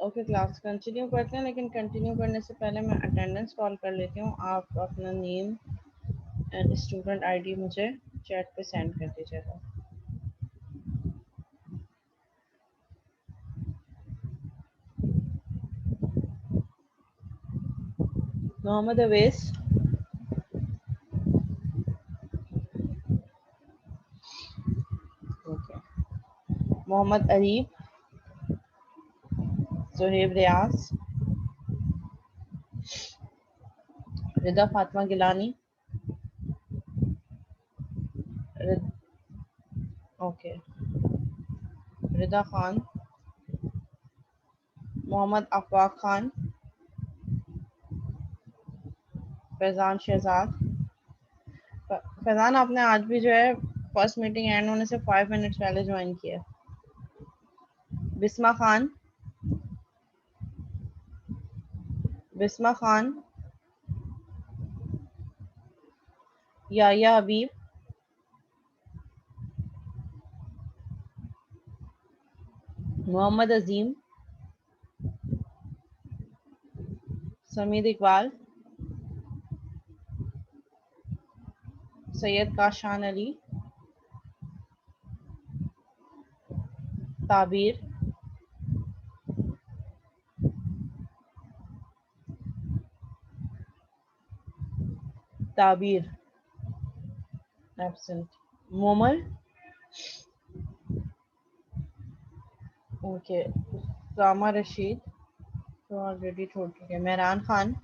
Okay class continue करते हैं, लेकिन कंटिन्यू करने से पहले मैं अटेंडेंस कॉल कर लेती हूँ। आप अपना नेम एंड स्टूडेंट आईडी मुझे चैट पे सेंड कर दीजिएगा। मोहम्मद अवैस, ओके, मोहम्मद अरीब, सुहेब रियाज, रिदा फातिमा गिलानी, रिद, ओके, रिदा खान, मोहम्मद अफवाक खान, फैजान शहजाद। फैजान, आपने आज भी जो है फर्स्ट मीटिंग एंड होने से 5 मिनट्स पहले ज्वाइन किया। बिस्मा खान, बिस्मा खान, याया हबीब, मोहम्मद अजीम, समीद इकबाल, सैयद काशान अली, ताबीर, ताबीर एब्सेंट, मोमल, ओके, सामा रशीद तो ऑलरेडी छोड़ चुके, मेहरान खान,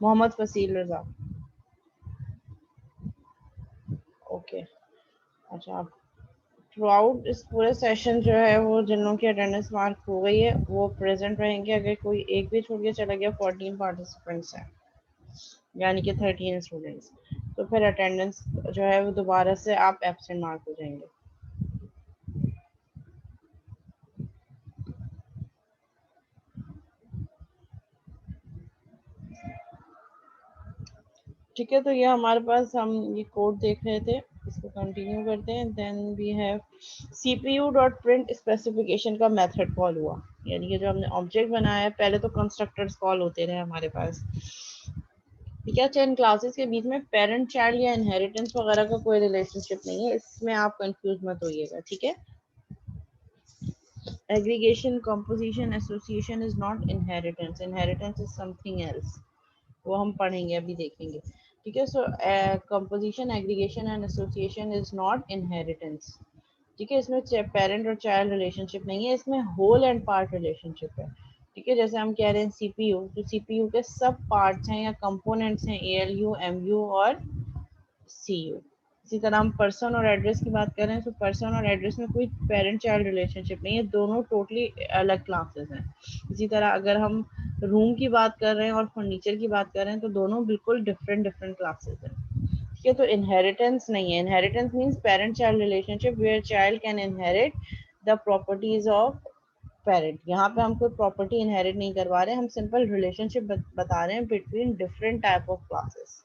मोहम्मद फसील रजा, ओके। अच्छा, थ्रू आउट इस पूरे सेशन जो है वो जिन लोगों की अटेंडेंस मार्क हो गई है वो प्रेजेंट रहेंगे। अगर कोई एक भी छूट के चला गया, 14 पार्टिसिपेंट्स हैं यानी कि 13 स्टूडेंट्स, तो फिर अटेंडेंस जो है वो दोबारा से आप एब्सेंट मार्क हो जाएंगे। ठीक है, तो ये हमारे पास हम ये कोड देख रहे थे, इसको कंटिन्यू करते हैं। Then we have CPU dot print specification का मेथड कॉल हुआ, यानी कि जो हमने ऑब्जेक्ट बनाया है। पहले तो कंस्ट्रक्टर्स कॉल होते रहे हमारे पास, ठीक है। अच्छा, इन क्लासेस के बीच में पेरेंट चाइल्ड या इनहेरिटेंस वगैरह का कोई रिलेशनशिप नहीं है, इसमें आप कंफ्यूज मत होइएगा, ठीक है। Aggregation, composition, association is not inheritance, inheritance is something else, वो हम पढ़ेंगे, अभी देखेंगे, ठीक है। So composition, aggregation and association is not inheritance, ठीक है। इसमें पेरेंट और चाइल्ड रिलेशनशिप नहीं है, इसमें होल एंड पार्ट रिलेशनशिप है, ठीक है। जैसे हम कह रहे हैं सीपीयू, तो सीपीयू के सब पार्ट्स हैं या कंपोनेंट्स हैं एएलयू, एमयू और सीयू। इसी तरह हम पर्सन और एड्रेस की बात कर रहे हैं, तो पर्सन और एड्रेस में कोई पेरेंट चाइल्ड रिलेशनशिप नहीं है, दोनों टोटली अलग क्लासेस हैं। इसी तरह अगर हम रूम की बात कर रहे हैं और फर्नीचर की बात कर रहे हैं, तो दोनों बिल्कुल डिफरेंट डिफरेंट क्लासेस हैं, ठीक है। तो इनहेरिटेंस नहीं है, inheritance means parent child relationship where child can inherit the properties of parent. यहाँ पे हम कोई प्रॉपर्टी इनहेरिट नहीं करवा रहे हैं, हम सिंपल रिलेशनशिप बता रहे हैं between different type of classes,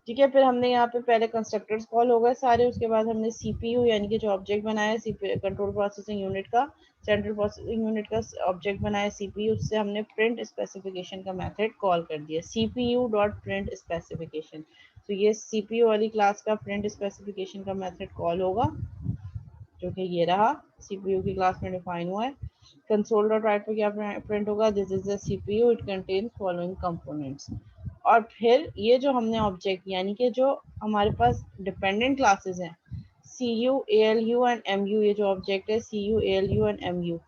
ठीक है। फिर हमने यहाँ पे पहले कंस्ट्रक्टर्स कॉल हो गए सारे, उसके बाद हमने सीपीयू यानी कि जो ऑब्जेक्ट बनाया कंट्रोल प्रोसेसिंग यूनिट का, सेंट्रल प्रोसेसिंग यूनिट का ऑब्जेक्ट बनाया सीपीयू, उससे हमने प्रिंट स्पेसिफिकेशन का मेथड कॉल कर दिया, सीपीयू डॉट प्रिंट स्पेसिफिकेशन। तो ये सीपीयू वाली क्लास का प्रिंट स्पेसिफिकेशन का मेथड कॉल होगा, जो कि ये रहा, सीपीयू की क्लास में डिफाइन हुआ है। कंसोल डॉट राइट पे क्या प्रिंट होगा, this is the CPU, it contains following components. और फिर ये जो हमने ऑब्जेक्ट यानी कि जो हमारे पास डिपेंडेंट क्लासेस हैं, C U, A L U and M U, ये जो ऑब्जेक्ट है C U, A L U and M U,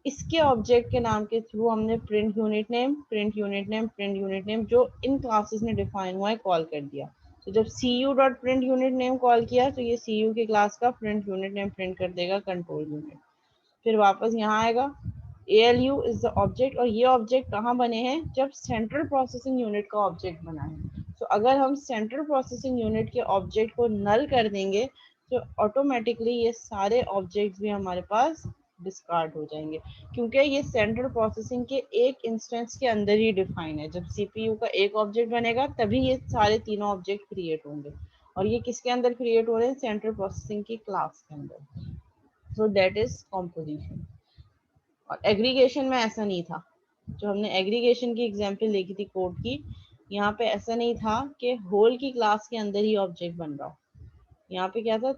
इसके ऑब्जेक्ट के नाम के थ्रू हमने print unit name, print unit name, print unit name जो इन क्लासेस में डिफाइन हुआ है कॉल कर दिया। तो जब C U dot print unit name call किया, तो ये सी यू की क्लास का प्रिंट यूनिट नेम प्रिंट कर देगा, कंट्रोल यूनिट। फिर वापस यहाँ आएगा, ALU इज द ऑब्जेक्ट, और ये ऑब्जेक्ट कहाँ बने हैं, जब सेंट्रल प्रोसेसिंग यूनिट का ऑब्जेक्ट बना है। तो अगर हम सेंट्रल प्रोसेसिंग यूनिट के ऑब्जेक्ट को नल कर देंगे, तो ऑटोमेटिकली ये सारे ऑब्जेक्ट्स भी हमारे पास डिस्कार्ड हो जाएंगे, क्योंकि ये सेंट्रल प्रोसेसिंग के एक इंस्टेंस के अंदर ही डिफाइन है। जब सीपीयू का एक ऑब्जेक्ट बनेगा तभी ये सारे तीनों ऑब्जेक्ट क्रिएट होंगे, और ये किसके अंदर क्रिएट हो रहे हैं, सेंट्रल प्रोसेसिंग की क्लास के अंदर। सो दैट इज कॉम्पोजिशन। और एग्रीगेशन में ऐसा नहीं था। जो हमने एग्रीगेशन की एग्जांपल देखी थी कोड की, यहाँ पे ऐसा नहीं था कि होल की क्लास के अंदर ही ऑब्जेक्ट बन रहा हो। यहाँ पे क्या था,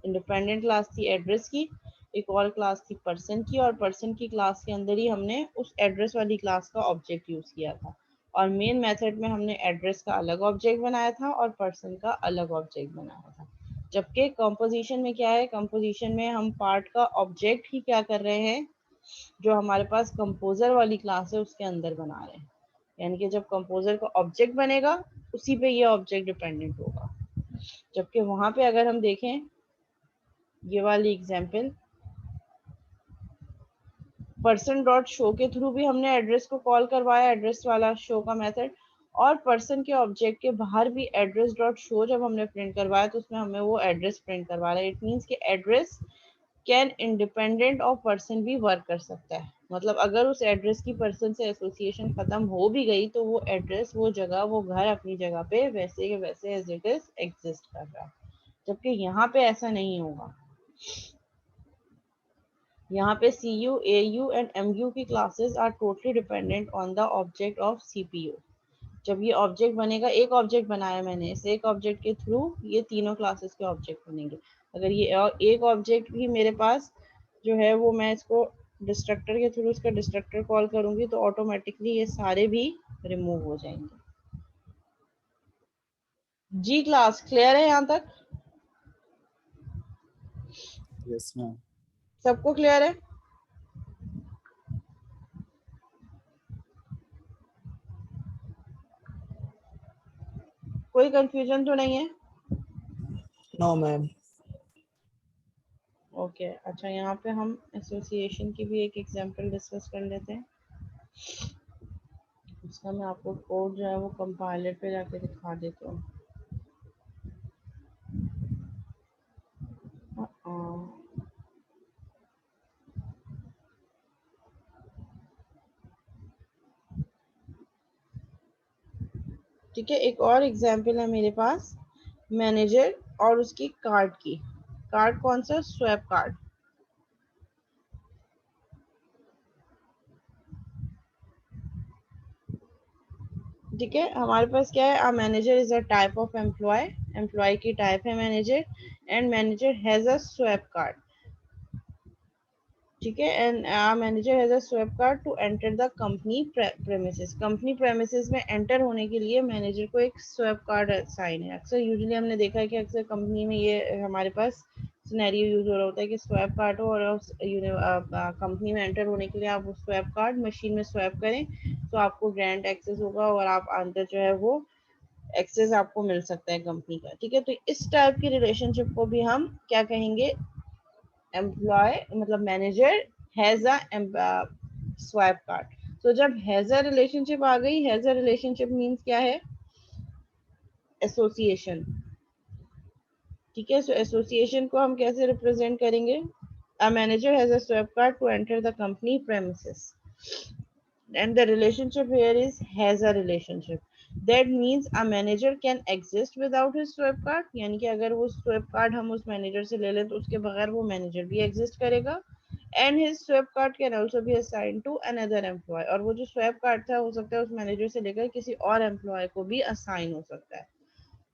इंडिपेंडेंट क्लास थी एड्रेस की, एक और क्लास थी पर्सन की, और पर्सन की क्लास के अंदर ही हमने उस एड्रेस वाली क्लास का ऑब्जेक्ट यूज किया था। और मेन मेथड में हमने एड्रेस का अलग ऑब्जेक्ट बनाया था और पर्सन का अलग ऑब्जेक्ट बनाया था। जबकि कंपोजिशन में क्या है, कंपोजिशन में हम पार्ट का ऑब्जेक्ट ही क्या कर रहे हैं, जो हमारे पास कंपोजर वाली क्लास है उसके अंदर बना रहे हैं। यानी कि जब कंपोजर का ऑब्जेक्ट बनेगा उसी पे ये ऑब्जेक्ट डिपेंडेंट होगा। जबकि वहां पे अगर हम देखें ये वाली एग्जांपल, पर्सन डॉट शो के थ्रू भी हमने एड्रेस को कॉल करवाया, एड्रेस वाला शो का मेथड, और पर्सन के ऑब्जेक्ट के बाहर भी एड्रेस डॉट शो जब हमने प्रिंट करवाया तो उसमें हमें वो एड्रेस प्रिंट करवा रहा है। इट मीन्स कि address can independent of person भी वर्क कर सकता है। मतलब अगर उस एड्रेस की पर्सन से एसोसिएशन खत्म हो भी गई तो वो एड्रेस, वो जगह, वो घर अपनी जगह पे वैसे के वैसे एज इट इज एग्जिस्ट कर रहा है। जबकि यहाँ पे ऐसा नहीं होगा। यहाँ पे CU, AU एंड MU की classes are totally dependent on the object of CPU। जब ये ऑब्जेक्ट बनेगा, एक ऑब्जेक्ट बनाया मैंने, इस एक ऑब्जेक्ट के थ्रू ये तीनों क्लासेस के ऑब्जेक्ट बनेंगे। अगर ये एक ऑब्जेक्ट भी मेरे पास जो है वो मैं इसको डिस्ट्रक्टर के थ्रू इसका डिस्ट्रक्टर कॉल करूंगी तो ऑटोमेटिकली ये सारे भी रिमूव हो जाएंगे। जी क्लास क्लियर है यहाँ तक? Yes ma'am. सबको क्लियर है? कोई कंफ्यूजन तो नहीं है? No ma'am. ओके अच्छा, यहाँ पे हम एसोसिएशन की भी एक एग्जांपल डिस्कस कर लेते हैं। इसका मैं आपको कोड जो है वो कंपाइलर पे जाके दिखा देती हूँ। ठीक है, एक और एग्जांपल है मेरे पास मैनेजर और उसकी कार्ड की। कार्ड कौन सा? Swipe card. ठीक है, हमारे पास क्या है, manager is a type of employee, employee की टाइप है manager, and manager has a swipe card. ठीक है, and manager has a swipe card to enter the company premises. Company premises में एंटर होने के लिए मैनेजर को एक स्वैप कार्ड साइन है। अक्सर यूजुअली हमने देखा है कि अक्सर कंपनी में ये हमारे पास सिनेरियो यूज हो रहा होता है कि स्वैप कार्ड हो और कंपनी में एंटर होने के लिए आप वो स्वैप कार्ड मशीन में स्वैप करें तो आपको ग्रैंड एक्सेस होगा और आप अंदर जो है वो एक्सेस आपको मिल सकता है कंपनी का। ठीक है, तो इस टाइप की रिलेशनशिप को भी हम क्या कहेंगे, एम्प्लॉय मतलब manager has a swipe card. तो जब हैज अ रिलेशनशिप आ गई, हैज अ रिलेशनशिप मींस क्या है, एसोसिएशन। ठीक है, सो एसोसिएशन को हम कैसे रिप्रेजेंट करेंगे, a manager has a swipe card to enter the company premises and the relationship here is has a relationship. That means a manager can exist without his swap card, यानी कि अगर वो swap card हम उस manager से ले लें तो उसके बगैर वो manager भी exist करेगा, and his swap card can also be assigned to another employee। और वो जो swap card था हो सकता है उस manager से लेकर किसी और employee को भी assign हो सकता है।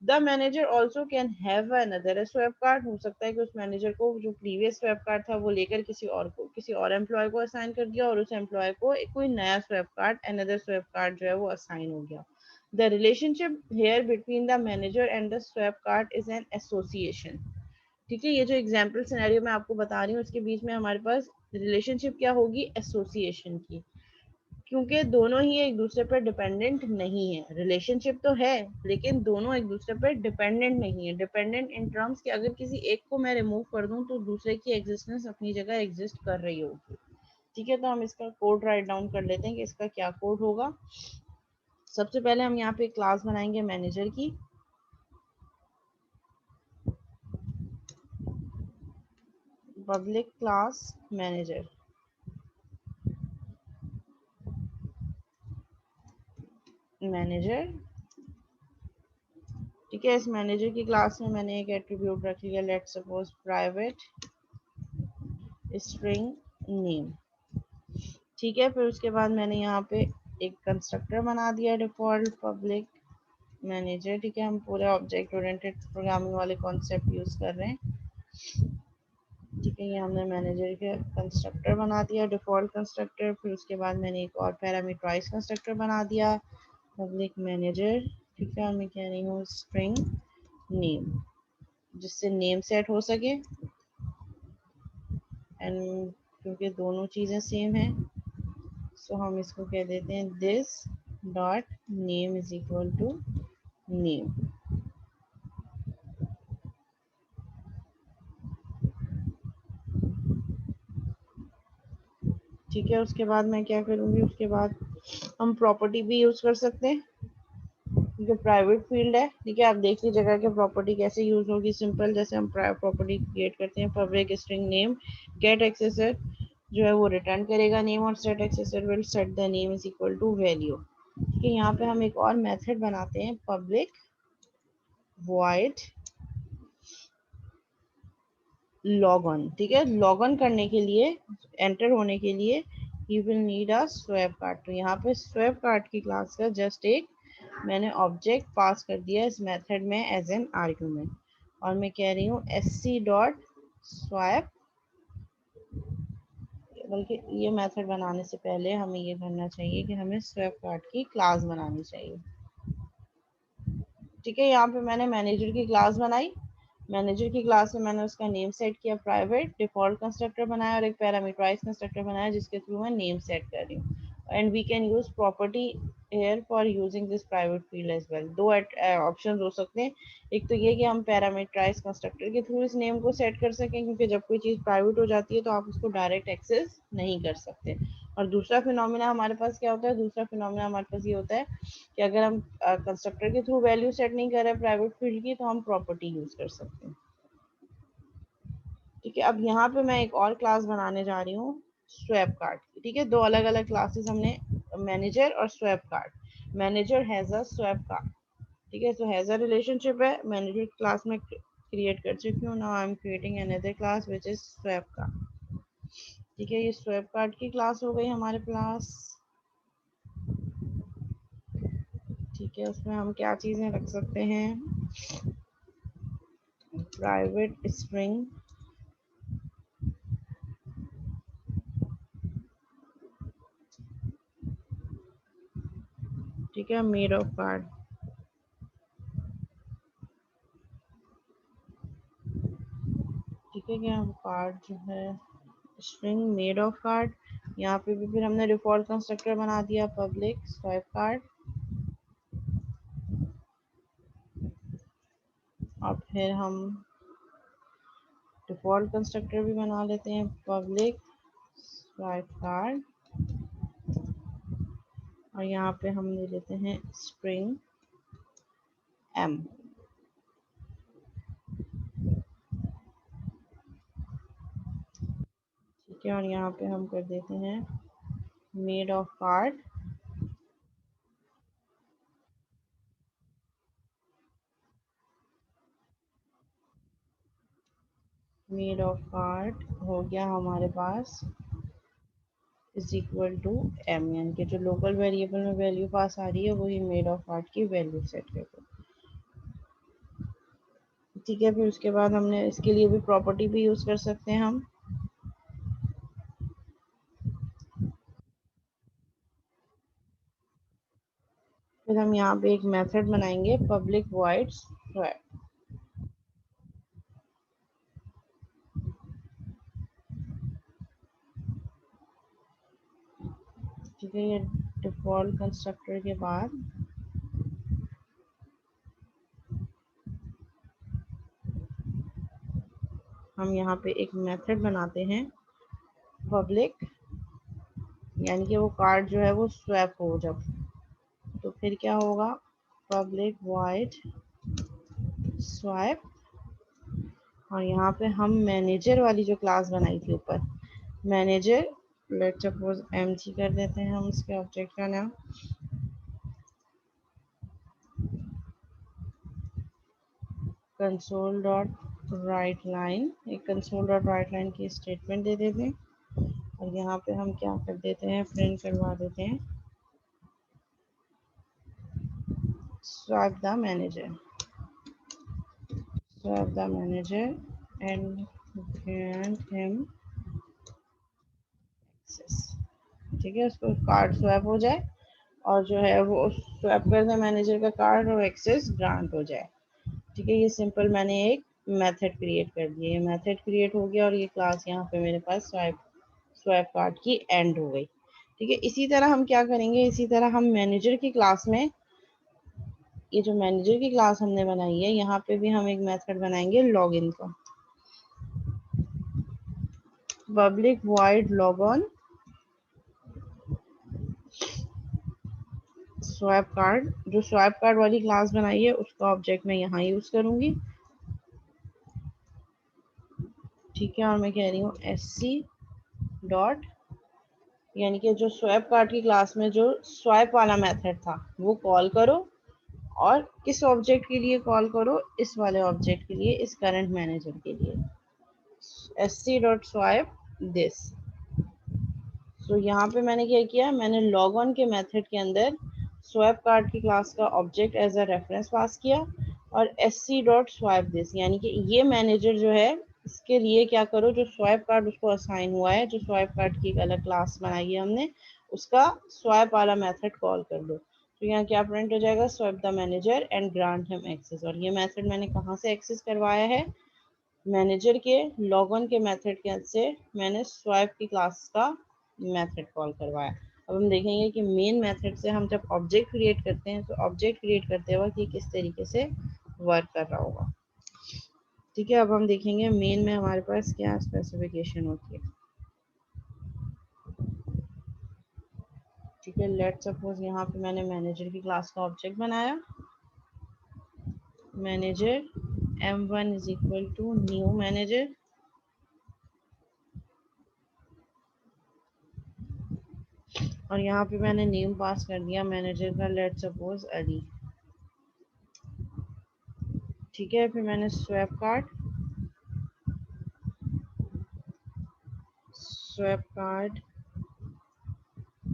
The manager also can have another swipe card. हो सकता है कि उस मैनेजर को जो प्रीवियस स्वैप कार्ड था वो लेकर किसी और एम्प्लॉय को असाइन कर दिया और उस एम्प्लॉय को कोई नया swipe card, another swipe card जो है वो असाइन हो गया। The relationship here between the manager and the swipe card is an association. ठीक है, ये जो एग्जाम्पल सिनेरियो मैं आपको बता रही हूँ उसके बीच में हमारे पास रिलेशनशिप क्या होगी, एसोसिएशन की। क्योंकि दोनों ही एक दूसरे पर डिपेंडेंट नहीं है। रिलेशनशिप तो है लेकिन दोनों एक दूसरे पर डिपेंडेंट नहीं है। डिपेंडेंट इन टर्म्स कि अगर किसी एक को मैं रिमूव कर दूं तो दूसरे की एग्जिस्टेंस अपनी जगह एग्जिस्ट कर रही होगी। ठीक है, तो हम इसका कोड राइट डाउन कर लेते हैं कि इसका क्या कोड होगा। सबसे पहले हम यहाँ पे क्लास बनाएंगे मैनेजर की। Public class manager, manager. ठीक है, इस मैनेजर की क्लास में मैंने एक एट्रीब्यूट रख लिया, let's suppose private string name. ठीक है, फिर उसके बाद मैंने यहाँ पे एक कंस्ट्रक्टर बना दिया डिफॉल्ट पब्लिक मैनेजर। ठीक है, हम पूरे ऑब्जेक्ट ओरिएंटेड प्रोग्रामिंग वाले कॉन्सेप्ट यूज कर रहे हैं। ठीक है, ये हमने मैनेजर के कंस्ट्रक्टर बना दिया डिफॉल्ट कंस्ट्रक्टर। फिर उसके बाद मैंने एक और पैरामीटराइज कंस्ट्रक्टर बना दिया पब्लिक मैनेजर। ठीक है, और मैं कह रही हूँ स्ट्रिंग नेम, जिससे नेम सेट हो सके। एंड क्योंकि दोनों चीज़ें सेम हैं, सो हम इसको कह देते हैं this dot name is equal to name. ठीक है, उसके बाद मैं क्या करूँगी, उसके बाद हम प्रॉपर्टी भी यूज़ कर सकते हैं क्योंकि प्राइवेट फील्ड है। ठीक है, आप देख लीजिएगा कि प्रॉपर्टी कैसे यूज़ होगी। सिंपल, जैसे हम प्रॉपर्टी क्रिएट करते हैं public string name, get accessor जो है वो रिटर्न करेगा नेम, और set accessor will set the name is equal to value. ठीक है, यहाँ पे हम एक और मेथड बनाते हैं पब्लिक वॉइड लॉग ऑन। ठीक है, लॉग ऑन करने के लिए, एंटर होने के लिए you will need a swipe card. तो यहाँ पे स्वैप कार्ड की क्लास का जस्ट एक मैंने ऑब्जेक्ट पास कर दिया इस मेथड में एज एन आर्गुमेंट, और मैं कह रही हूँ sc डॉट स्वैप। बल्कि ये मेथड बनाने से पहले हमें ये करना चाहिए कि हमें स्वैप कार्ड की क्लास बनानी चाहिए। ठीक है, यहाँ पे मैंने मैनेजर की क्लास बनाई। मैनेजर की क्लास में मैंने उसका नेम सेट किया प्राइवेट, डिफॉल्ट कंस्ट्रक्टर बनाया और एक पैरामीटराइज कंस्ट्रक्टर बनाया जिसके थ्रू मैं नेम सेट कर रही हूँ। And we can use property here for using this private field as well. दो ऑप्शन हो सकते हैं। एक तो ये कि हम पैरामीटराइज कंस्ट्रक्टर के थ्रू इस नेम को सेट कर सकें, क्योंकि जब कोई चीज़ प्राइवेट हो जाती है तो आप उसको डायरेक्ट एक्सेस नहीं कर सकते। और दूसरा फिनोमिना हमारे पास क्या होता है, दूसरा फिनोमिना हमारे पास ये होता है कि अगर हम कंस्ट्रक्टर के थ्रू वैल्यू सेट नहीं कर रहे प्राइवेट फील्ड की, तो हम प्रॉपर्टी यूज कर सकते हैं। ठीक है, अब यहाँ पे मैं एक और क्लास बनाने जा रही हूँ स्वैप कार्ड की। ठीक है, दो अलग अलग क्लासेस हमने, मैनेजर और swap card. Manager has a swipe card. ठीक है, तो हैज अ रिलेशनशिप है, मैनेजर क्लास में क्रिएट कर चुकी हूँ। Now I am creating another class which is swap card. ठीक है, ये स्वैप कार्ड की क्लास हो गई हमारे पास। ठीक है, उसमें हम क्या चीज़ें रख सकते हैं, प्राइवेट स्ट्रिंग, ठीक है, मेड ऑफ कार्ड। ठीक है, क्या कार्ड जो है स्ट्रिंग मेड ऑफ कार्ड। यहाँ पे भी फिर हमने डिफॉल्ट कंस्ट्रक्टर बना दिया पब्लिक स्वाइप कार्ड, और फिर हम डिफॉल्ट कंस्ट्रक्टर भी बना लेते हैं पब्लिक स्वाइप कार्ड, और यहाँ पे हम ले लेते हैं स्ट्रिंग एम। ठीक है, और यहाँ पे हम कर देते हैं made of card, made of card हो गया हमारे पास इज इक्वल टू एम, यानी कि जो लोकल वेरिएबल में वैल्यू पास आ रही है वही मेड ऑफ कार्ड की वैल्यू सेट कर दो। ठीक है, फिर उसके बाद हमने इसके लिए भी प्रॉपर्टी भी यूज कर सकते हैं हम। फिर हम यहाँ पे एक मेथड बनाएंगे पब्लिक वॉइड स्वैप। ठीक है, ये डिफॉल्ट कंस्ट्रक्टर के बाद हम यहाँ पे एक मेथड बनाते हैं पब्लिक, यानी कि वो कार्ड जो है वो स्वैप हो जब, तो फिर क्या होगा, पब्लिक वॉइड स्वैप। और यहाँ पे हम मैनेजर वाली जो क्लास बनाई थी ऊपर, manager, let suppose M G कर देते हैं हम उसके ऑब्जेक्ट का नाम, कंसोल डॉट राइट लाइन, एक कंसोल डॉट राइट लाइन की स्टेटमेंट दे देते हैं और यहाँ पे हम क्या कर देते हैं, प्रिंट करवा देते हैं swipe the manager, swipe the manager and grant him access। ठीक है, उसको कार्ड स्वैप हो जाए और जो है वो स्वैप कर दे मैनेजर का कार्ड और एक्सेस ग्रांट हो जाए। ठीक है, ये सिंपल मैंने एक मेथड क्रिएट कर दिया, ये मेथड क्रिएट हो गया और ये क्लास यहाँ पे मेरे पास स्वाइप स्वाइप कार्ड की एंड हो गई। ठीक है, इसी तरह हम क्या करेंगे, इसी तरह हम मैनेजर की क्लास में, ये जो मैनेजर की क्लास हमने बनाई है यहाँ पे भी हम एक मेथड बनाएंगे लॉगिन का, public void log on swipe card. जो स्वाइप कार्ड वाली क्लास बनाई है उसका ऑब्जेक्ट मैं यहाँ यूज करूंगी। ठीक है, और मैं कह रही हूँ sc डॉट, यानी कि जो स्वाइप कार्ड की क्लास में जो स्वाइप वाला मेथड था वो कॉल करो और किस ऑब्जेक्ट के लिए कॉल करो, इस वाले ऑब्जेक्ट के लिए, इस करंट मैनेजर के लिए sc डॉट स्वाइप दिस। तो यहाँ पे मैंने क्या किया, मैंने लॉग ऑन के मेथड के अंदर स्वैप कार्ड की क्लास का ऑब्जेक्ट एज अ रेफरेंस पास किया और sc डॉट स्वाइप दिस, यानी कि ये मैनेजर जो है इसके लिए क्या करो, जो स्वाइप कार्ड उसको असाइन हुआ है, जो स्वाइप कार्ड की एक अलग क्लास बनाई है हमने, उसका स्वाइप वाला मेथड कॉल कर दो। तो यहाँ क्या प्रिंट हो जाएगा, swipe the manager and grant him access. और ये मेथड मैंने कहाँ से एक्सेस करवाया है, मैनेजर के लॉगन के मेथड के से मैंने स्वाइप की क्लास का मेथड कॉल करवाया। अब हम देखेंगे कि मेन मेथड से हम जब ऑब्जेक्ट क्रिएट करते हैं तो ऑब्जेक्ट क्रिएट करते वक्त ये किस तरीके से वर्क कर रहा होगा। ठीक है, अब हम देखेंगे मेन में हमारे पास क्या स्पेसिफिकेशन होती है। ठीक है, लेट सपोज यहाँ पे मैंने मैनेजर की क्लास का ऑब्जेक्ट बनाया, manager m1 is equal to new manager, और यहाँ पे मैंने नेम पास कर दिया मैनेजर का, लेट सपोज अली। ठीक है, फिर मैंने swipe card, swipe card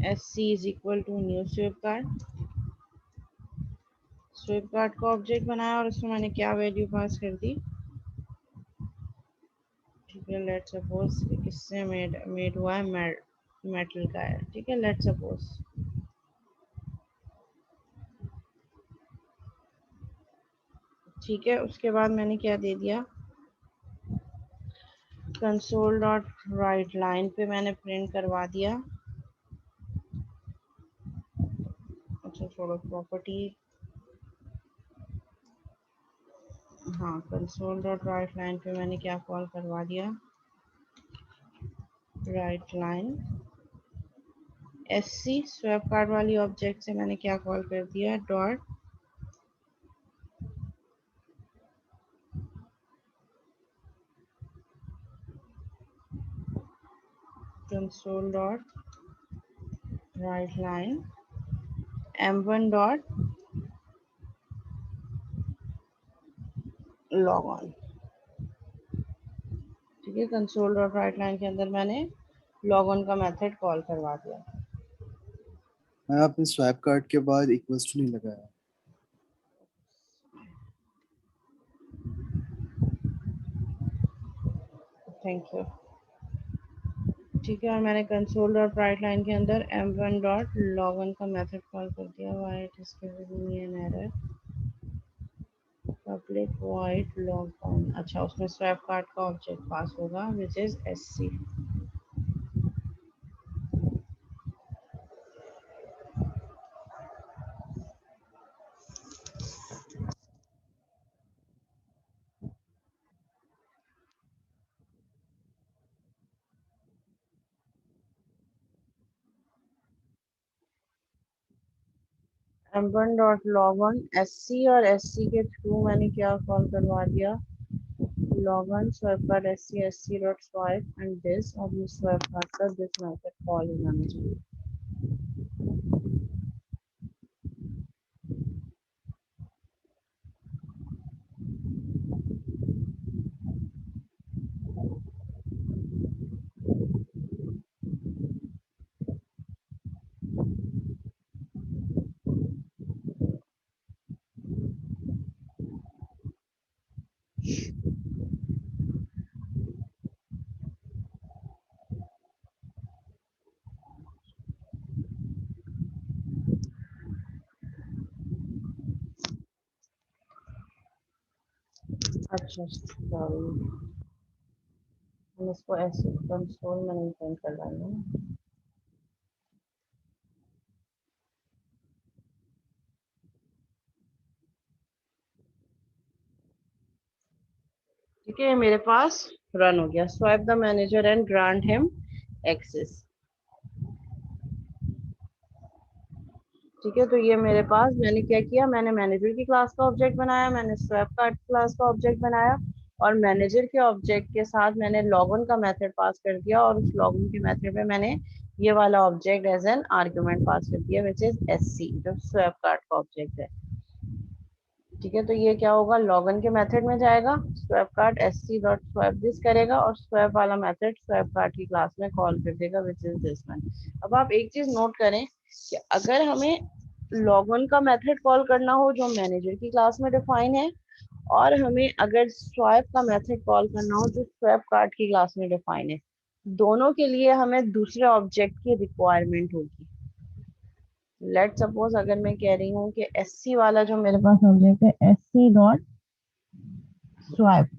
sc is equal to new swipe card, swipe card का ऑब्जेक्ट बनाया और उसमें मैंने क्या वैल्यू पास कर दी। ठीक है, लेट सपोज किससे मेड मेड हुआ है, मेटल का है। ठीक है, लेट सपोज। ठीक है, उसके बाद मैंने क्या दे दिया, कंसोल डॉट राइट लाइन पे मैंने प्रिंट करवा दिया। अच्छा छोड़ो, प्रॉपर्टी, हाँ, कंसोल डॉट राइट लाइन पे मैंने क्या कॉल करवा दिया, right line sc swap card वाली ऑब्जेक्ट से मैंने क्या कॉल कर दिया, dot console dot write line m1 dot log on. ठीक है, कंसोल डॉट राइट लाइन के अंदर मैंने लॉग ऑन का मेथड कॉल करवा दिया। मैं आपने स्वैप कार्ड के बाद इक्वल्स टू नहीं लगाया। Thank you. ठीक है, और मैंने कंसोल डॉट राइट लाइन के अंदर m1 डॉट लॉग ऑन का मेथड कॉल कर दिया, why it is giving me an error, public void log on. अच्छा, उसमें स्वैप कार्ड का ऑब्जेक्ट पास होगा which is sc। m1 dot log on sc, और sc के थ्रू मैंने क्या कॉल करवा दिया, log on swipe card sc dot swipe and this, और ये swipe card का this method कॉल हो जाना चाहिए। अच्छा सॉरी, हम इसको ऐसे कंसोल में नहीं प्रिंट कर लेंगे ना। ठीक है, मेरे पास रन हो गया। Swipe the manager and grant him access. ठीक है, तो ये मेरे पास मैंने क्या किया, मैंने मैनेजर की क्लास का ऑब्जेक्ट बनाया, मैंने स्वैप कार्ड क्लास का ऑब्जेक्ट बनाया, और मैनेजर के ऑब्जेक्ट के साथ मैंने लॉगिन का मेथड पास कर दिया, और उस लॉगिन के मेथड में मैंने ये वाला ऑब्जेक्ट एज एन आर्गुमेंट पास कर दिया, विच इज एससी, जो स्वैप कार्ड का ऑब्जेक्ट है। ठीक है, तो ये क्या होगा, लॉगिन के मेथड में जाएगा, swipe card S C dot swipe this करेगा, और स्वैप वाला मेथड स्वैप कार्ड की क्लास में कॉल कर देगा, विच इज दिस वन। अब आप एक चीज नोट करें कि अगर हमें लॉगिन का मेथड कॉल करना हो जो मैनेजर की क्लास में डिफाइन है, और हमें अगर स्वैप का मेथड कॉल करना हो जो स्वैप कार्ड की क्लास में डिफाइन है, दोनों के लिए हमें दूसरे ऑब्जेक्ट की रिक्वायरमेंट होगी। लेट सपोज अगर मैं कह रही हूँ कि एस सी वाला जो मेरे पास ऑब्जेक्ट है, एस सी डॉट स्वाइप,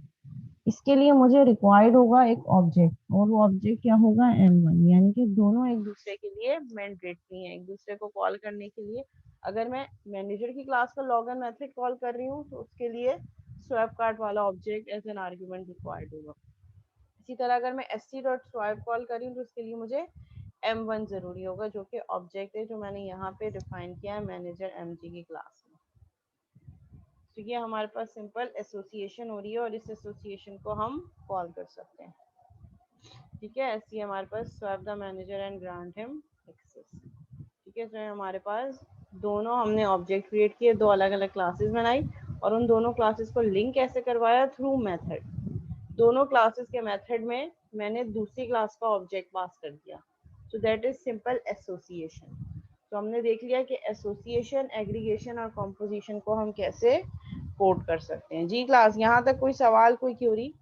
इसके लिए मुझे रिक्वायर्ड होगा एक ऑब्जेक्ट, और वो ऑब्जेक्ट क्या होगा, M1, यानी कि दोनों एक दूसरे के लिए मैंडेटरी हैं, एक दूसरे को कॉल करने के लिए। अगर मैं मैनेजर की क्लास का लॉगिन मेथड कॉल कर रही हूँ तो उसके लिए स्वैप कार्ड वाला object as an argument required होगा। इसी तरह अगर मैं S C dot swipe call कर रही हूँ तो उसके लिए मुझे M1 जरूरी होगा, जो कि ऑब्जेक्ट है जो मैंने यहाँ पे डिफाइन किया है मैनेजर MG की क्लास में। तो ये हमारे पास सिंपल एसोसिएशन हो रही है, और इस एसोसिएशन को हम कॉल कर सकते हैं। ठीक है, ऐसी हमारे पास swap the manager and grant him access. ठीक है, तो हमारे पास दोनों हमने ऑब्जेक्ट क्रिएट किए, दो अलग अलग क्लासेस बनाई, और उन दोनों क्लासेस को लिंक कैसे करवाया, थ्रू मेथड। दोनों क्लासेस के मेथड में मैंने दूसरी क्लास का ऑब्जेक्ट पास कर दिया, सो दैट इज सिंपल एसोसिएशन। तो हमने देख लिया कि एसोसिएशन, एग्रीगेशन और कॉम्पोजिशन को हम कैसे कोड कर सकते हैं। जी क्लास, यहाँ तक कोई सवाल, कोई क्यूरी?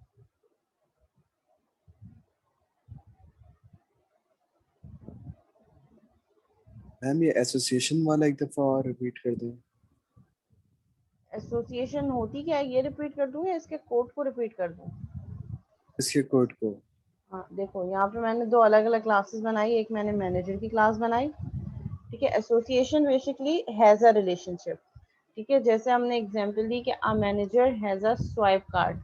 मैम ये एसोसिएशन वाला एक दफा और रिपीट कर दें। एसोसिएशन होती क्या है, ये रिपीट कर दूं या इसके कोड को रिपीट कर दूं? इसके कोड को। हाँ देखो, यहाँ पे मैंने दो अलग अलग क्लासेस बनाई, एक मैंने मैनेजर की क्लास बनाई। ठीक है, association basically has a relationship. ठीक है, जैसे हमने एग्जांपल दी कि अ manager has a swipe card.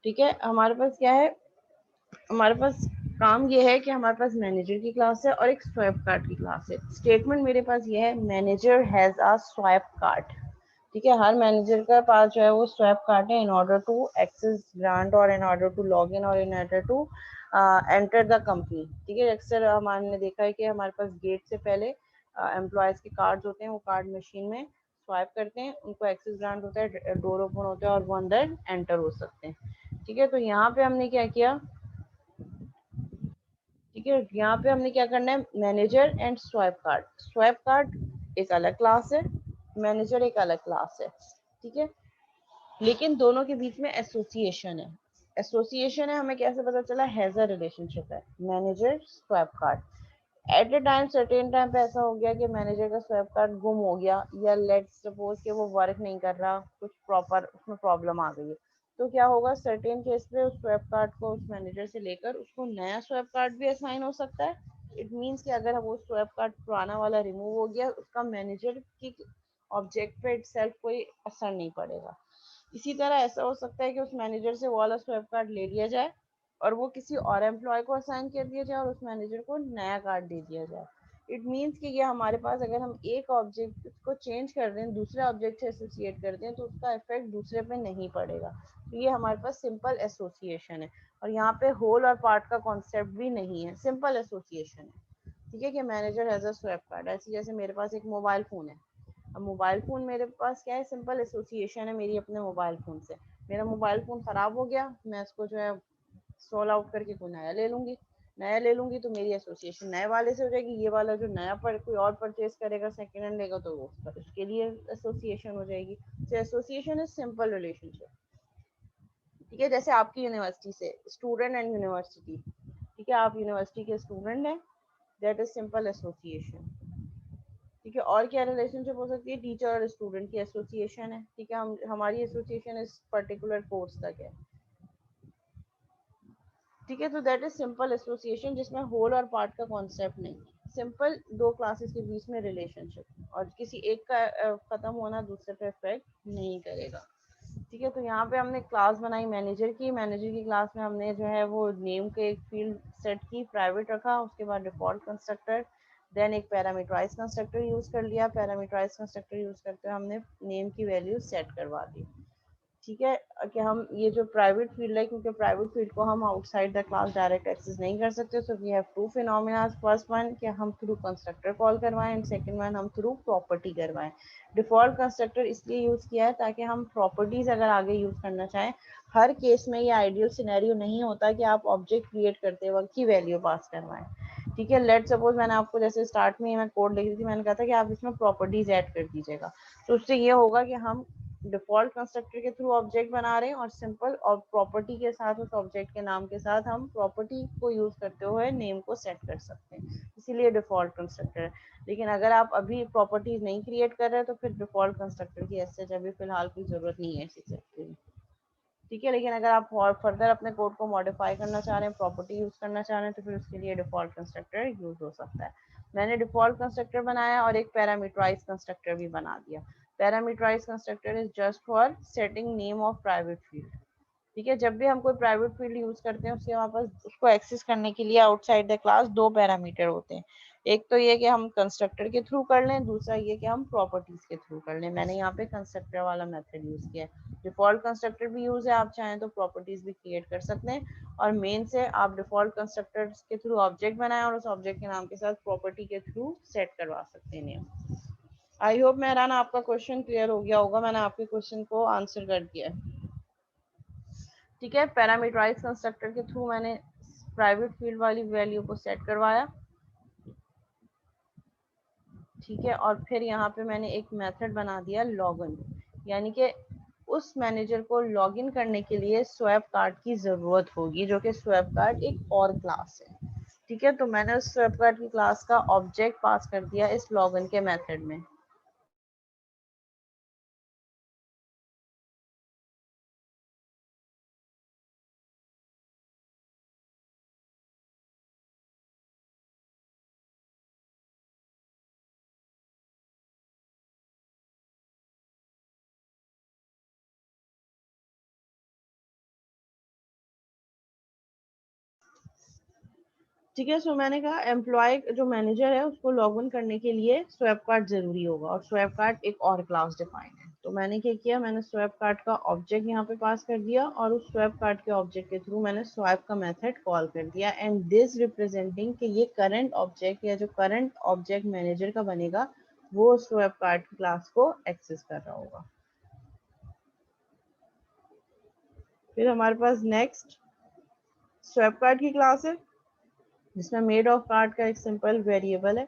ठीक है, हमारे पास क्या है, हमारे पास काम ये है कि हमारे पास मैनेजर की क्लास है और एक स्वाइप कार्ड की क्लास है। स्टेटमेंट मेरे पास ये है, manager has a swipe card. ठीक है, हर मैनेजर का पास जो है वो स्वैप कार्ड है, in order to access grant, और in order to log in, और in order to enter the company. ठीक है, अक्सर हमने देखा है कि हमारे पास गेट से पहले एम्प्लॉयज के कार्ड्स होते हैं, वो कार्ड मशीन में स्वाइप करते हैं, उनको एक्सेस ग्रांट होता है, डोर ओपन होता है, और वो अंदर एंटर हो सकते हैं। ठीक है, तो यहाँ पे हमने क्या किया, ठीक है, यहाँ पे हमने क्या करना है, manager and swipe card. Swipe card एक अलग क्लास है, मैनेजर एक अलग क्लास है। ठीक है, लेकिन दोनों के बीच में एसोसिएशन है। एसोसिएशन है, हमें कैसे पता चला, हैज अ रिलेशनशिप है, manager swipe card. At a time, certain time पे ऐसा हो गया कि मैनेजर का स्वैप कार्ड गुम हो गया, या लेट सपोज कि वो वर्क नहीं कर रहा, कुछ प्रॉपर उसमें प्रॉब्लम आ गई है, तो क्या होगा, सर्टेन केस पे उस स्वैप कार्ड को उस मैनेजर से लेकर उसको नया स्वैप कार्ड भी असाइन हो सकता है। इट मीन्स कि अगर वो स्वैप कार्ड पुराना वाला रिमूव हो गया, उसका मैनेजर की ऑब्जेक्ट पे इटसेल्फ कोई असर नहीं पड़ेगा। इसी तरह ऐसा हो सकता है कि उस मैनेजर से वो वाला स्वैप कार्ड ले लिया जाए, और वो किसी और एम्प्लॉय को असाइन कर दिया जाए, और उस मैनेजर को नया कार्ड दे दिया जाए। इट मीन्स कि ये हमारे पास, अगर हम एक ऑब्जेक्ट को चेंज कर दें, दूसरे ऑब्जेक्ट से एसोसिएट कर दें, तो उसका इफेक्ट दूसरे पे नहीं पड़ेगा। तो ये हमारे पास सिंपल एसोसिएशन है, और यहाँ पे होल और पार्ट का कॉन्सेप्ट भी नहीं है, सिंपल एसोसिएशन है। ठीक है, कि manager has a swipe card, ऐसे जैसे मेरे पास एक मोबाइल फोन है। अब मोबाइल फ़ोन मेरे पास क्या है, सिंपल एसोसिएशन है मेरी अपने मोबाइल फ़ोन से। मेरा मोबाइल फ़ोन ख़राब हो गया, मैं इसको जो है सोल्व आउट करके कोई नया ले लूँगी। नया ले लूँगी तो मेरी एसोसिएशन नए वाले से हो जाएगी। ये वाला जो नया पर कोई और परचेज करेगा, सेकेंड हैंड लेगा, तो वो उसके लिए एसोसिएशन हो जाएगी। तो एसोसिएशन इज सिंपल रिलेशनशिप। ठीक है, जैसे आपकी यूनिवर्सिटी से स्टूडेंट एंड यूनिवर्सिटी। ठीक है, आप यूनिवर्सिटी के स्टूडेंट हैं, दैट इज सिंपल एसोसिएशन। ठीक है। और क्या रिलेशनशिप हो सकती है, टीचर और स्टूडेंट की एसोसिएशन है, ठीक है, हम हमारी एसोसिएशन इस पर्टिकुलर कोर्स तक है, ठीक है। तो दैट इज सिंपल एसोसिएशन जिसमें होल और पार्ट का कॉन्सेप्ट नहीं है, सिंपल दो क्लासेस के बीच में रिलेशनशिप, और किसी एक का खत्म होना दूसरे पे इफेक्ट नहीं करेगा, ठीक है। तो यहाँ पे हमने क्लास बनाई मैनेजर की, मैनेजर की क्लास में हमने जो है वो नेम के एक फील्ड सेट की, प्राइवेट रखा, उसके बाद डिफॉल्ट कंस्ट्रक्टर, देन एक पैरामीटराइज कंस्ट्रक्टर यूज कर लिया, पैरामीटराइज कंस्ट्रक्टर यूज करते हुए हमने नेम की वैल्यू सेट करवा दी, ठीक है। कि हम ये जो प्राइवेट फील्ड है, क्योंकि प्राइवेट फील्ड को हम outside the class direct access नहीं कर सकते, so we have two phenomena, first one कि हम थ्रू कंस्ट्रक्टर कॉल करवाएं, एंड सेकंड वन हम थ्रू प्रॉपर्टी करवाएं। डिफॉल्ट कंस्ट्रक्टर इसलिए यूज किया है ताकि हम प्रॉपर्टीज अगर आगे यूज करना चाहें, हर केस में ये आइडियल सिनेरियो नहीं होता कि आप ऑब्जेक्ट क्रिएट करते वक्त की वैल्यू पास करवाएं, ठीक है। लेट सपोज मैंने आपको जैसे स्टार्ट में मैं कोड लिख रही थी, मैंने कहा था कि आप इसमें प्रॉपर्टीज ऐड कर दीजिएगा, तो उससे ये होगा कि हम डिफॉल्ट कंस्ट्रक्टर के थ्रू ऑब्जेक्ट बना रहे हैं, और सिंपल और प्रॉपर्टी के साथ उस ऑब्जेक्ट के नाम के साथ हम प्रॉपर्टी को यूज करते हुए नेम को सेट कर सकते हैं, इसीलिए डिफॉल्ट कंस्ट्रक्टर। लेकिन अगर आप अभी प्रॉपर्टीज नहीं क्रिएट कर रहे तो फिर डिफॉल्ट कंस्ट्रक्टर की ऐसे अभी फिलहाल कोई जरूरत नहीं है ऐसी सेट की, ठीक है। लेकिन अगर आप फर्दर अपने कोड को मॉडिफाई करना चाह रहे हैं, प्रॉपर्टी यूज करना चाह रहे हैं, तो फिर उसके लिए डिफॉल्ट कंस्ट्रक्टर यूज हो सकता है। मैंने डिफॉल्ट कंस्ट्रक्टर बनाया और एक पैरामीटराइज कंस्ट्रक्टर भी बना दिया। Parameterize constructor is just for setting name of private field, ठीक है। जब भी हम कोई प्राइवेट फील्ड यूज करते हैं उसके वापस उसको एक्सेस करने के लिए आउटसाइड द क्लास दो पैरामीटर होते हैं, एक तो ये कि हम कंस्ट्रक्टर के थ्रू कर लें, दूसरा ये कि हम प्रॉपर्टीज के थ्रू कर लें। मैंने यहाँ पे कंस्ट्रक्टर वाला मेथड यूज किया है, डिफॉल्ट कंस्ट्रक्टर भी यूज है, आप चाहें तो प्रॉपर्टीज भी क्रिएट कर सकते हैं, और मेन से आप डिफॉल्ट कंस्ट्रक्टर के थ्रू ऑब्जेक्ट बनाए और उस ऑब्जेक्ट के नाम के साथ प्रॉपर्टी के थ्रू सेट करवा सकते हैं नेम। आई होप मेहरान आपका क्वेश्चन क्लियर हो गया होगा, मैंने आपके क्वेश्चन को आंसर कर दिया है, ठीक है। पैरामीटराइज कंस्ट्रक्टर के थ्रू मैंने प्राइवेट फील्ड वाली वैल्यू को सेट करवाया, ठीक है। और फिर यहाँ पे मैंने एक मेथड बना दिया लॉगिन, यानी कि उस मैनेजर को लॉगिन करने के लिए स्वैप कार्ड की जरूरत होगी, जो कि स्वैप कार्ड एक और क्लास है, ठीक है। तो मैंने उस स्वैप कार्ड की क्लास का ऑब्जेक्ट पास कर दिया इस लॉगिन के मेथड में, ठीक है। सो मैंने कहा एम्प्लॉय जो मैनेजर है उसको लॉग इन करने के लिए स्वैप कार्ड जरूरी होगा, और स्वैप कार्ड एक और क्लास डिफाइन है। तो मैंने क्या किया, मैंने स्वैप कार्ड का ऑब्जेक्ट यहाँ पे पास कर दिया, और उस स्वैप कार्ड के ऑब्जेक्ट के थ्रू मैंने स्वैप का मेथड कॉल कर दिया, एंड दिस रिप्रेजेंटिंग कि ये करंट ऑब्जेक्ट या जो करंट ऑब्जेक्ट मैनेजर का बनेगा वो स्वैप कार्ड की क्लास को एक्सेस कर रहा होगा। फिर हमारे पास नेक्स्ट स्वैप कार्ड की क्लास है जिसमें मेड ऑफ कार्ड का एक सिंपल वेरिएबल है,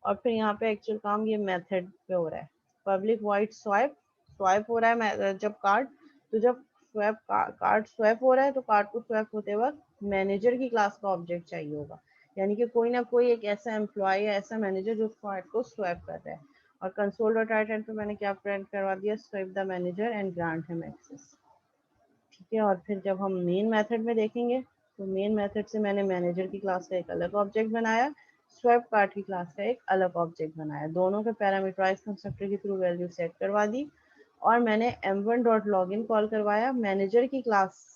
और फिर यहाँ पे एक्चुअल काम ये मेथड पे हो रहा है, पब्लिक वाइड स्वाइप, स्वाइप हो रहा है जब कार्ड, तो जब स्वैप कार्ड स्वैप हो रहा है तो कार्ड को स्वैप होते वक्त मैनेजर की क्लास का ऑब्जेक्ट चाहिए होगा, यानी कि कोई ना कोई एक ऐसा एम्प्लॉय या ऐसा मैनेजर जो कार्ड को स्वैप कर रहा है। और कंसोल डॉट राइट पे मैंने क्या प्रिंट करवा दिया, swipe the manager and grant him access, ठीक है। और फिर जब हम मेन मेथड में देखेंगे तो मेन मेथड से मैंने मैनेजर की क्लास का एक अलग ऑब्जेक्ट बनाया, स्वैप कार्ड की क्लास का एक अलग ऑब्जेक्ट बनाया, दोनों के पैरामीटराइज कंस्ट्रक्टर के थ्रू वैल्यू सेट करवा दी, और मैंने m1 dot log in call करवाया, मैनेजर की क्लास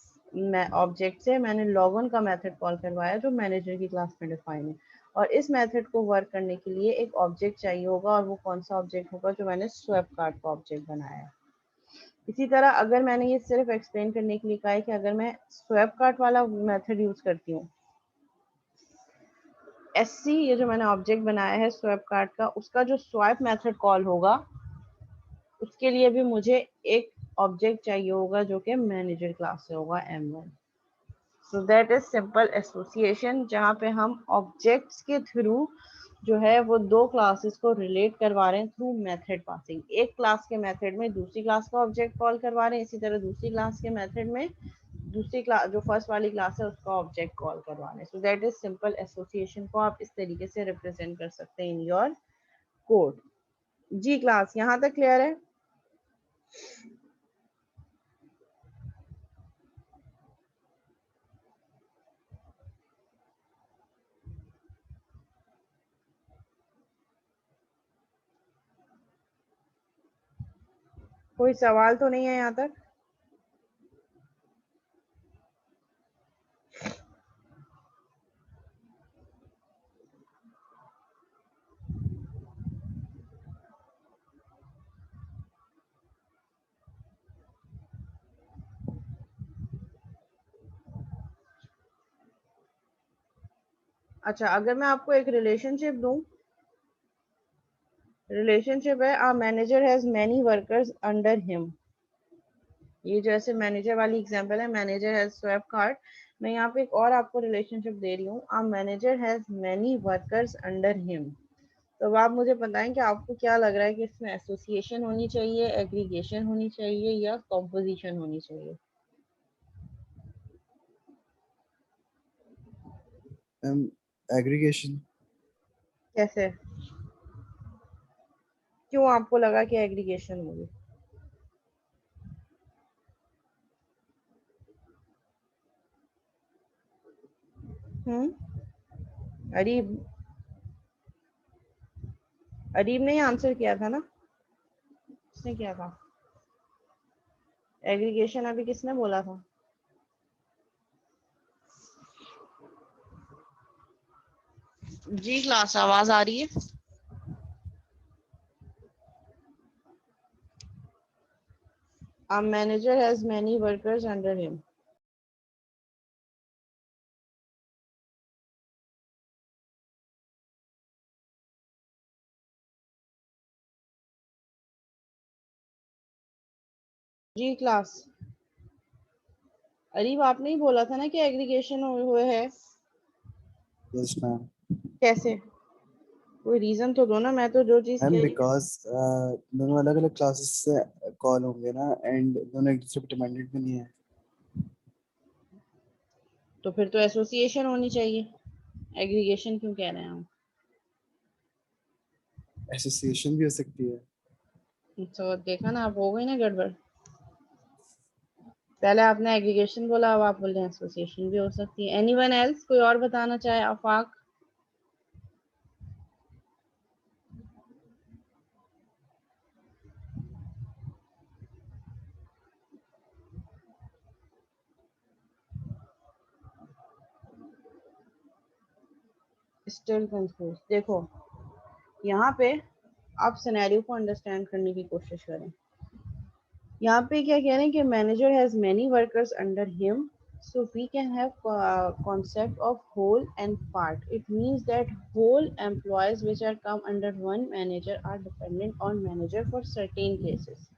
ऑब्जेक्ट से मैंने लॉग इन का मेथड कॉल करवाया जो मैनेजर की क्लास में डिफाइन है, और इस मेथड को वर्क करने के लिए एक ऑब्जेक्ट चाहिए होगा, और वो कौन सा ऑब्जेक्ट होगा, जो मैंने स्वैप कार्ड का ऑब्जेक्ट बनाया है। इसी तरह अगर मैंने ये सिर्फ एक्सप्लेन करने के लिए कहा है कि अगर मैं स्वैप कार्ट वाला मेथड यूज करती हूँ, एससी ये जो मैंने ऑब्जेक्ट बनाया है स्वैप कार्ट का, उसका जो स्वैप मेथड कॉल होगा उसके लिए भी मुझे एक ऑब्जेक्ट चाहिए होगा जो कि मैनेजर क्लास से होगा m1। So that is simple association, जहाँ पे हम ऑब्जेक्ट्स के थ्रू जो है वो दो क्लासेस को रिलेट करवा रहे हैं थ्रू मेथड पासिंग, एक क्लास के मेथड में दूसरी क्लास का ऑब्जेक्ट कॉल करवा रहे हैं, इसी तरह दूसरी क्लास के मेथड में दूसरी क्लास जो फर्स्ट वाली क्लास है उसका ऑब्जेक्ट कॉल करवा रहे हैं। So that is simple association को आप इस तरीके से रिप्रेजेंट कर सकते हैं इन योर कोड। जी क्लास, यहाँ तक क्लियर है? कोई सवाल तो नहीं है यहाँ तक? अच्छा, अगर मैं आपको एक रिलेशनशिप दूं, रिलेशनशिप है अ manager has many workers under him. ये जैसे मैनेजर वाली एग्जांपल है, मैनेजर हैज स्वैप कार्ड। मैं यहाँ पे एक और आपको रिलेशनशिप दे रही हूँ, अ manager has many workers under him. तो अब आप मुझे बताएं कि आपको क्या लग रहा है कि इसमें एसोसिएशन होनी चाहिए, एग्रीगेशन होनी चाहिए या कॉम्पोजिशन होनी चाहिए? एग्रीगेशन। कैसे? क्यों आपको लगा कि एग्रीगेशन होगी? अरीब, अरीब ने आंसर किया था ना? किसने किया था एग्रीगेशन? अभी किसने बोला था? जी क्लास, आवाज आ रही है? A manager has many workers under him. Ji class, Areeb आपने ही बोला था ना कि एग्रीगेशन हुए है? Yes ma'am. कैसे? कोई रीजन तो दो ना, मैं तो जो चीज मैम कह रही हूँ। बिकॉज दोनों अलग अलग क्लासेस से कॉल होंगे ना, एंड दोनों एक दूसरे पे डिपेंडेंट भी नहीं है। तो फिर तो एसोसिएशन होनी चाहिए, एग्रीगेशन क्यों कह रहे हैं हम? एसोसिएशन भी हो सकती है। तो देखा ना, आप हो गई ना गड़बड़। पहले आपने एग्रीगेशन बोला, अब आप बोल रहे हैं एसोसिएशन भी हो सकती है। एनीवन एल्स, कोई और बताना चाहे? आफाक? Still confused? देखो, यहाँ पे आप सिनेरियो को अंडरस्टैंड करने की कोशिश करें। यहाँ पे क्या कह रहे हैं कि manager has many workers under him, so we can have concept of whole and part. It means that whole employees which are come under one manager are dependent on manager for certain cases.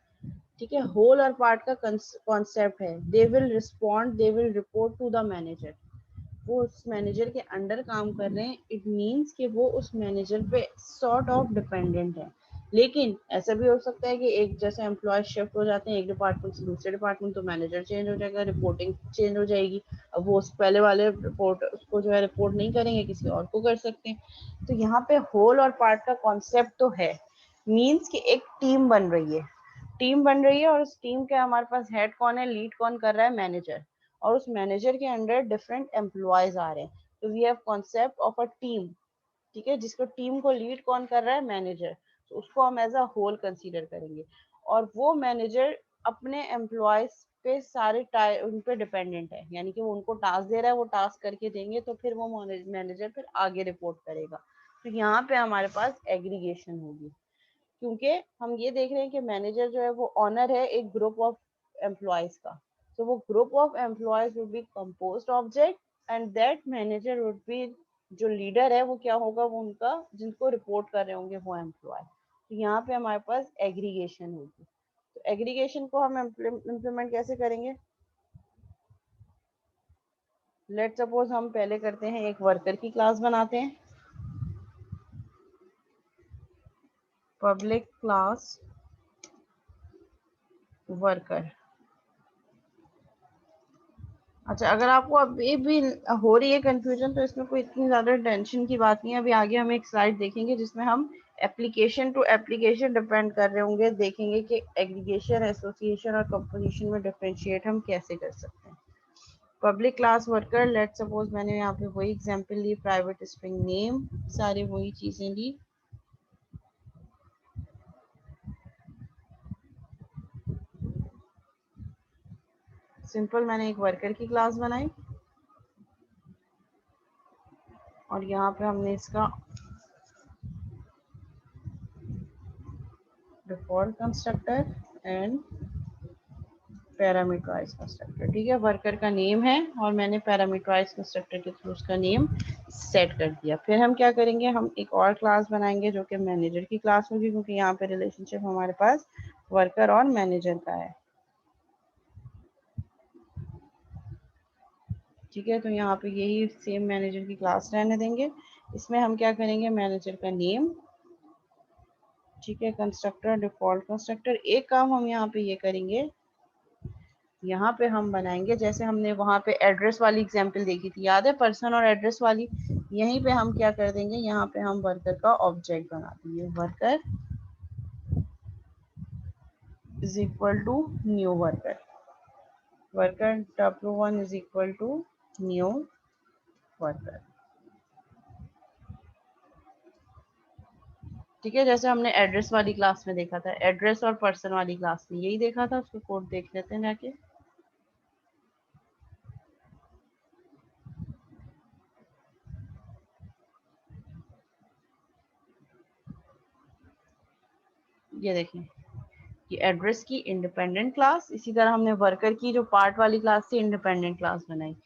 ठीक है, whole और part का concept है। They will respond, they will report to the manager. वो उस manager के under काम कर रहे हैं, इट मीन्स कि वो उस मैनेजर पे सॉर्ट ऑफ डिपेंडेंट है। लेकिन ऐसा भी हो सकता है कि एक जैसे एम्प्लॉय शिफ्ट हो जाते हैं एक डिपार्टमेंट से दूसरे डिपार्टमेंट, तो मैनेजर चेंज हो जाएगा, रिपोर्टिंग चेंज हो जाएगी। अब वो उस पहले वाले रिपोर्ट उसको जो है रिपोर्ट नहीं करेंगे, किसी और को कर सकते हैं। तो यहाँ पे होल और पार्ट का कॉन्सेप्ट तो है, मीन्स कि एक टीम बन रही है, टीम बन रही है, और उस टीम के हमारे पास हेड कौन है, लीड कौन कर रहा है, मैनेजर। और उस मैनेजर के अंडर डिफरेंट एम्प्लॉयज आ रहे हैं। तो we have concept of a team. ठीक है, जिसको टीम को लीड कौन कर रहा है, मैनेजर। तो उसको हम एज अ होल कंसीडर करेंगे। और वो मैनेजर अपने एम्प्लॉयज पे सारे उन पे डिपेंडेंट है, यानी कि वो उनको टास्क दे रहा है, वो टास्क करके देंगे तो फिर वो मैनेजर फिर आगे रिपोर्ट करेगा। तो यहाँ पे हमारे पास एग्रीगेशन होगी, क्योंकि हम ये देख रहे हैं कि मैनेजर जो है वो ऑनर है एक ग्रुप ऑफ एम्प्लॉयज का। तो वो group of employees would be composed object, and that manager would be, जो लीडर है वो क्या होगा, वो उनका जिनको रिपोर्ट कर रहे होंगे वो एम्प्लॉय। तो यहाँ पे हमारे पास एग्रीगेशन होगी। तो एग्रीगेशन को हम इम्प्लीमेंट कैसे करेंगे? लेट सपोज हम पहले करते हैं, एक वर्कर की क्लास बनाते हैं, पब्लिक क्लास वर्कर। अच्छा, अगर आपको अभी भी हो रही है कंफ्यूजन, तो इसमें कोई इतनी ज़्यादा टेंशन की बात नहीं है। अभी आगे हम एक स्लाइड देखेंगे जिसमें हम एप्लीकेशन टू एप्लीकेशन डिपेंड कर रहे होंगे, देखेंगे कि एग्रीगेशन, एसोसिएशन और कंपोजिशन में डिफरेंशिएट हम कैसे कर सकते हैं। Public class worker, let suppose मैंने यहाँ पे वही एग्जांपल ली, प्राइवेट स्ट्रिंग नेम, सारे वही चीजें ली। सिंपल मैंने एक वर्कर की क्लास बनाई और यहाँ पे हमने इसका default constructor and parameterize constructor, ठीक है। वर्कर का नेम है और मैंने पैरामीटराइज कंस्ट्रक्टर के थ्रू उसका नेम सेट कर दिया। फिर हम क्या करेंगे, हम एक और क्लास बनाएंगे जो कि मैनेजर की क्लास होगी, क्योंकि यहाँ पे रिलेशनशिप हमारे पास वर्कर और मैनेजर का है, ठीक है। तो यहाँ पे यही सेम मैनेजर की क्लास रहने देंगे। इसमें हम क्या करेंगे, मैनेजर का नेम, ठीक है, कंस्ट्रक्टर डिफॉल्ट कंस्ट्रक्टर। एक काम हम यहाँ पे ये करेंगे, यहाँ पे हम बनाएंगे जैसे हमने वहां पे एड्रेस वाली एग्जांपल देखी थी, याद है, पर्सन और एड्रेस वाली। यहीं पे हम क्या कर देंगे, यहाँ पे हम वर्कर का ऑब्जेक्ट बना देंगे, worker is equal to new worker, worker w1 is equal to new worker, ठीक है। जैसे हमने एड्रेस वाली क्लास में देखा था, एड्रेस और पर्सन वाली क्लास में यही देखा था, उसको कोड देख लेते हैं जाके। ये देखिए, ये एड्रेस की इंडिपेंडेंट क्लास, इसी तरह हमने वर्कर की जो पार्ट वाली क्लास थी इंडिपेंडेंट क्लास बनाई।